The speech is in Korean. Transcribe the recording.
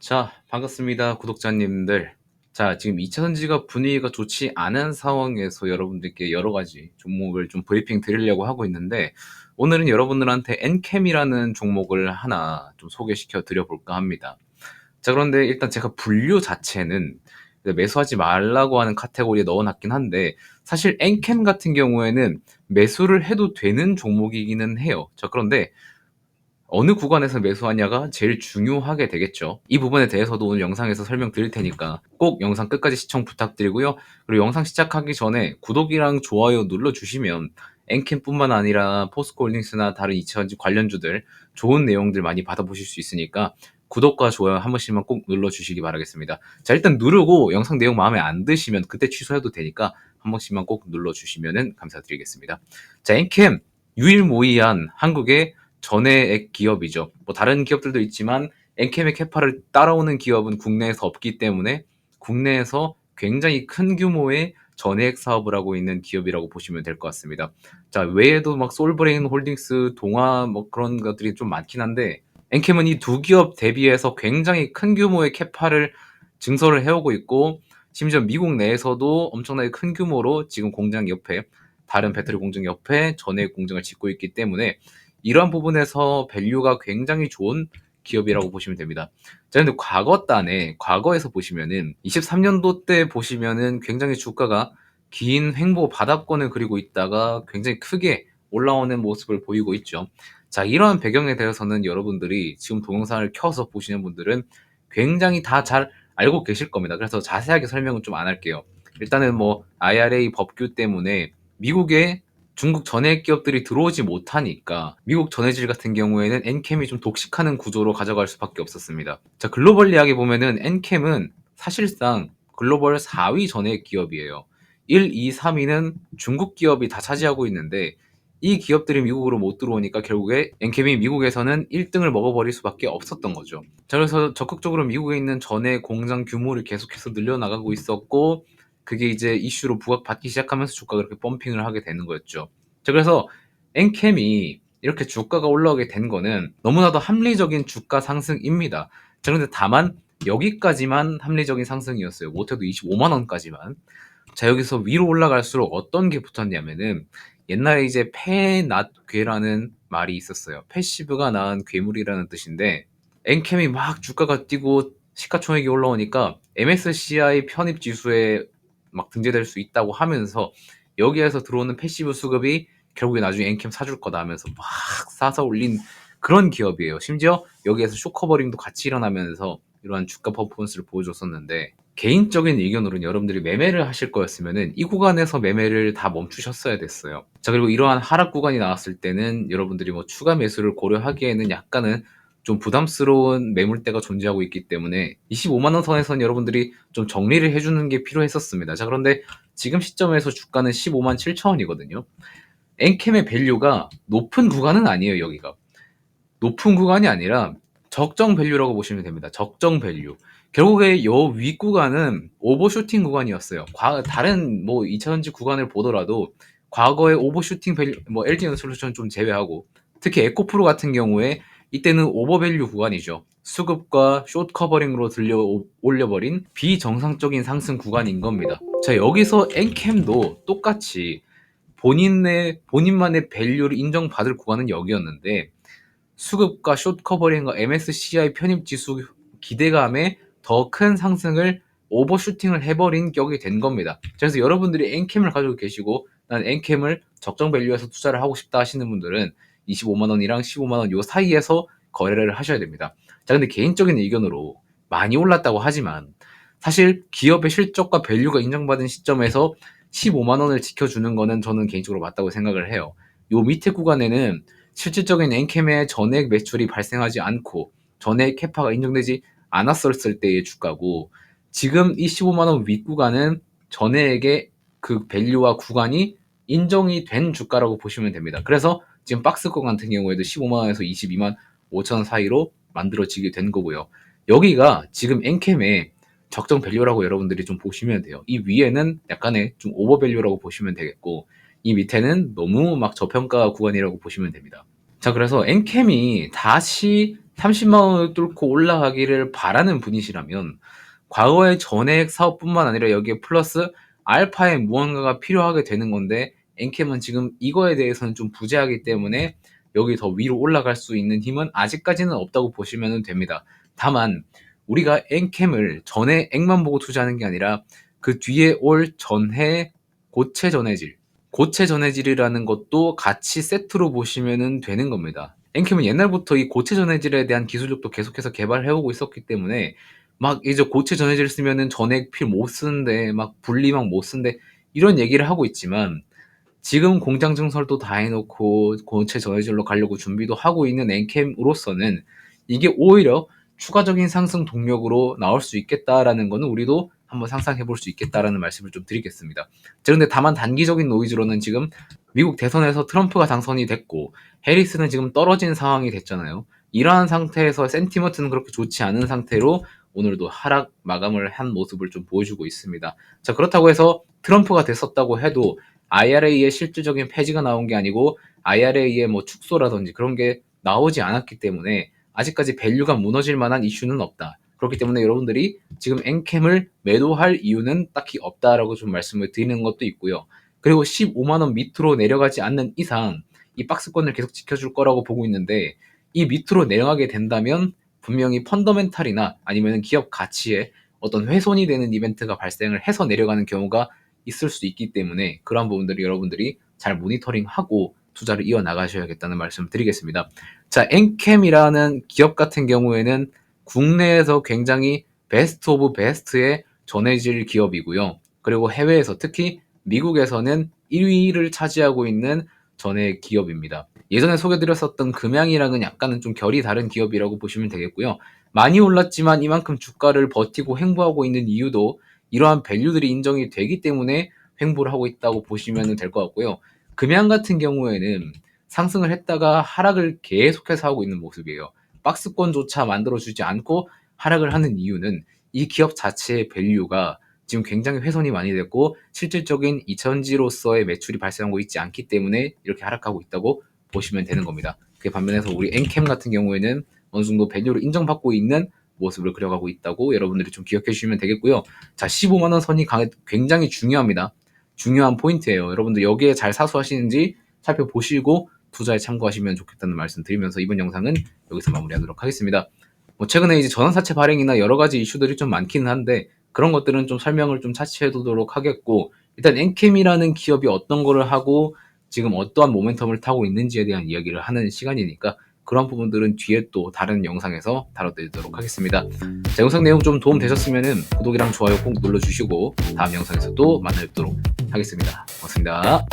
자, 반갑습니다. 구독자님들. 자, 지금 2차 전지가 분위기가 좋지 않은 상황에서 여러분들께 여러 가지 종목을 좀 브리핑 드리려고 하고 있는데, 오늘은 여러분들한테 엔캠이라는 종목을 하나 좀 소개시켜 드려볼까 합니다. 자, 그런데 일단 제가 분류 자체는 매수하지 말라고 하는 카테고리에 넣어놨긴 한데, 사실 엔캠 같은 경우에는 매수를 해도 되는 종목이기는 해요. 자, 그런데 어느 구간에서 매수하냐가 제일 중요하게 되겠죠. 이 부분에 대해서도 오늘 영상에서 설명드릴 테니까 꼭 영상 끝까지 시청 부탁드리고요. 그리고 영상 시작하기 전에 구독이랑 좋아요 눌러주시면 엔캠뿐만 아니라 포스코홀딩스나 다른 이차전지 관련주들 좋은 내용들 많이 받아보실 수 있으니까 구독과 좋아요 한 번씩만 꼭 눌러주시기 바라겠습니다. 자, 일단 누르고 영상 내용 마음에 안 드시면 그때 취소해도 되니까 한 번씩만 꼭 눌러주시면 감사드리겠습니다. 자, 엔캠 유일무이한 한국의 전해액 기업이죠. 뭐 다른 기업들도 있지만 엔캠의 캐파를 따라오는 기업은 국내에서 없기 때문에 국내에서 굉장히 큰 규모의 전해액 사업을 하고 있는 기업이라고 보시면 될 것 같습니다. 자, 외에도 막 솔브레인 홀딩스, 동화 뭐 그런 것들이 좀 많긴 한데 엔캠은 이 두 기업 대비해서 굉장히 큰 규모의 캐파를 증설을 해오고 있고, 심지어 미국 내에서도 엄청나게 큰 규모로 지금 공장 옆에, 다른 배터리 공장 옆에 전해액 공장을 짓고 있기 때문에 이러한 부분에서 밸류가 굉장히 좋은 기업이라고 보시면 됩니다. 자, 근데 과거에서 보시면은 23년도 때 보시면은 굉장히 주가가 긴 횡보 바닥권을 그리고 있다가 굉장히 크게 올라오는 모습을 보이고 있죠. 자, 이러한 배경에 대해서는 여러분들이 지금 동영상을 켜서 보시는 분들은 굉장히 다 잘 알고 계실 겁니다. 그래서 자세하게 설명은 좀 안 할게요. 일단은 뭐 IRA 법규 때문에 미국에 중국 전해 기업들이 들어오지 못하니까 미국 전해질 같은 경우에는 엔캠이 좀 독식하는 구조로 가져갈 수밖에 없었습니다. 자, 글로벌 이야기 보면은 엔캠은 사실상 글로벌 4위 전해 기업이에요. 1, 2, 3위는 중국 기업이 다 차지하고 있는데 이 기업들이 미국으로 못 들어오니까 결국에 엔캠이 미국에서는 1등을 먹어버릴 수밖에 없었던 거죠. 자, 그래서 적극적으로 미국에 있는 전해 공장 규모를 계속해서 늘려나가고 있었고, 그게 이제 이슈로 부각받기 시작하면서 주가가 그렇게 펌핑을 하게 되는 거였죠. 자, 그래서 엔캠이 이렇게 주가가 올라오게 된 거는 너무나도 합리적인 주가 상승입니다. 자, 그런데 다만 여기까지만 합리적인 상승이었어요. 못해도 25만 원까지만. 자, 여기서 위로 올라갈수록 어떤 게 붙었냐면은 옛날에 이제 패낫괴라는 말이 있었어요. 패시브가 낳은 괴물이라는 뜻인데, 엔캠이 막 주가가 뛰고 시가총액이 올라오니까 MSCI 편입 지수에 막 등재될 수 있다고 하면서 여기에서 들어오는 패시브 수급이 결국에 나중에 엔캠 사줄 거다 하면서 막 사서 올린 그런 기업이에요. 심지어 여기에서 쇼커버링도 같이 일어나면서 이러한 주가 퍼포먼스를 보여줬었는데, 개인적인 의견으로는 여러분들이 매매를 하실 거였으면은 이 구간에서 매매를 다 멈추셨어야 됐어요. 자, 그리고 이러한 하락 구간이 나왔을 때는 여러분들이 뭐 추가 매수를 고려하기에는 약간은 좀 부담스러운 매물대가 존재하고 있기 때문에 25만 원 선에서는 여러분들이 좀 정리를 해주는 게 필요했었습니다. 자, 그런데 지금 시점에서 주가는 15만 7천 원이거든요. 엔캠의 밸류가 높은 구간은 아니에요. 여기가 높은 구간이 아니라 적정 밸류라고 보시면 됩니다. 적정 밸류. 결국에 요 윗구간은 오버슈팅 구간이었어요. 다른 뭐 2차전지 구간을 보더라도 과거의 오버슈팅 밸류, 뭐 LG전솔루션 좀 제외하고, 특히 에코프로 같은 경우에 이때는 오버밸류 구간이죠. 수급과 숏 커버링으로 올려버린 비정상적인 상승 구간인 겁니다. 자, 여기서 엔캠도 똑같이 본인만의 밸류를 인정받을 구간은 여기였는데, 수급과 숏 커버링과 MSCI 편입 지수 기대감에 더 큰 상승을 오버슈팅을 해버린 격이 된 겁니다. 그래서 여러분들이 엔캠을 가지고 계시고 난 엔캠을 적정 밸류에서 투자를 하고 싶다 하시는 분들은 25만 원이랑 15만 원 요 사이에서 거래를 하셔야 됩니다. 자, 근데 개인적인 의견으로 많이 올랐다고 하지만 사실 기업의 실적과 밸류가 인정받은 시점에서 15만 원을 지켜주는 거는 저는 개인적으로 맞다고 생각을 해요. 요 밑에 구간에는 실질적인 엔캠의 전액 매출이 발생하지 않고 전액 캐파가 인정되지 않았었을 때의 주가고, 지금 이 15만 원 윗구간은 전액의 그 밸류와 구간이 인정이 된 주가라고 보시면 됩니다. 그래서 지금 박스권 같은 경우에도 15만 원에서 22만 5천 원 사이로 만들어지게 된 거고요. 여기가 지금 엔캠의 적정 밸류라고 여러분들이 좀 보시면 돼요. 이 위에는 약간의 좀 오버 밸류라고 보시면 되겠고, 이 밑에는 너무 막 저평가 구간이라고 보시면 됩니다. 자, 그래서 엔캠이 다시 30만 원을 뚫고 올라가기를 바라는 분이시라면 과거의 전액 사업뿐만 아니라 여기에 플러스 알파의 무언가가 필요하게 되는 건데 엔캠은 지금 이거에 대해서는 좀 부재하기 때문에 여기 더 위로 올라갈 수 있는 힘은 아직까지는 없다고 보시면 됩니다. 다만 우리가 엔캠을 전액만 보고 투자하는 게 아니라 그 뒤에 올 전해 고체 전해질, 고체 전해질이라는 것도 같이 세트로 보시면 되는 겁니다. 엔캠은 옛날부터 이 고체 전해질에 대한 기술력도 계속해서 개발해오고 있었기 때문에 막 이제 고체 전해질 쓰면은 전액 필 못 쓰는데 막 분리막 못 쓰는데 이런 얘기를 하고 있지만 지금 공장 증설도 다 해놓고 고체 전해질로 가려고 준비도 하고 있는 엔캠으로서는 이게 오히려 추가적인 상승 동력으로 나올 수 있겠다라는 거는 우리도 한번 상상해 볼 수 있겠다라는 말씀을 좀 드리겠습니다. 자, 근데 다만 단기적인 노이즈로는 지금 미국 대선에서 트럼프가 당선이 됐고 해리스는 지금 떨어진 상황이 됐잖아요. 이러한 상태에서 센티먼트는 그렇게 좋지 않은 상태로 오늘도 하락 마감을 한 모습을 좀 보여주고 있습니다. 자, 그렇다고 해서 트럼프가 됐었다고 해도 IRA의 실질적인 폐지가 나온 게 아니고 IRA의 뭐 축소라든지 그런 게 나오지 않았기 때문에 아직까지 밸류가 무너질 만한 이슈는 없다. 그렇기 때문에 여러분들이 지금 엔캠을 매도할 이유는 딱히 없다라고 좀 말씀을 드리는 것도 있고요. 그리고 15만 원 밑으로 내려가지 않는 이상 이 박스권을 계속 지켜줄 거라고 보고 있는데 이 밑으로 내려가게 된다면 분명히 펀더멘탈이나 아니면 기업 가치에 어떤 훼손이 되는 이벤트가 발생을 해서 내려가는 경우가 있을 수 있기 때문에 그런 부분들이 여러분들이 잘 모니터링하고 투자를 이어나가셔야겠다는 말씀을 드리겠습니다. 자, 엔캠이라는 기업 같은 경우에는 국내에서 굉장히 베스트 오브 베스트의 전해질 기업이고요. 그리고 해외에서 특히 미국에서는 1위를 차지하고 있는 전해 기업입니다. 예전에 소개드렸었던 금양이랑은 약간은 좀 결이 다른 기업이라고 보시면 되겠고요. 많이 올랐지만 이만큼 주가를 버티고 횡보하고 있는 이유도 이러한 밸류들이 인정이 되기 때문에 횡보를 하고 있다고 보시면 될 것 같고요. 금양 같은 경우에는 상승을 했다가 하락을 계속해서 하고 있는 모습이에요. 박스권조차 만들어주지 않고 하락을 하는 이유는 이 기업 자체의 밸류가 지금 굉장히 훼손이 많이 됐고 실질적인 이천지로서의 매출이 발생하고 있지 않기 때문에 이렇게 하락하고 있다고 보시면 되는 겁니다. 그 반면에서 우리 엔캠 같은 경우에는 어느 정도 밸류를 인정받고 있는 모습을 그려가고 있다고 여러분들이 좀 기억해 주시면 되겠고요. 자, 15만 원 선이 굉장히 중요합니다. 중요한 포인트예요. 여러분들 여기에 잘 사수하시는지 살펴보시고 투자에 참고하시면 좋겠다는 말씀 드리면서 이번 영상은 여기서 마무리하도록 하겠습니다. 뭐 최근에 이제 전환사채 발행이나 여러 가지 이슈들이 좀 많기는 한데 그런 것들은 좀 설명을 좀 차치해 두도록 하겠고 일단 엔캠이라는 기업이 어떤 거를 하고 지금 어떠한 모멘텀을 타고 있는지에 대한 이야기를 하는 시간이니까 그런 부분들은 뒤에 또 다른 영상에서 다뤄드리도록 하겠습니다. 자, 영상 내용 좀 도움 되셨으면 구독이랑 좋아요 꼭 눌러주시고 다음 영상에서 또 만나뵙도록 하겠습니다. 고맙습니다.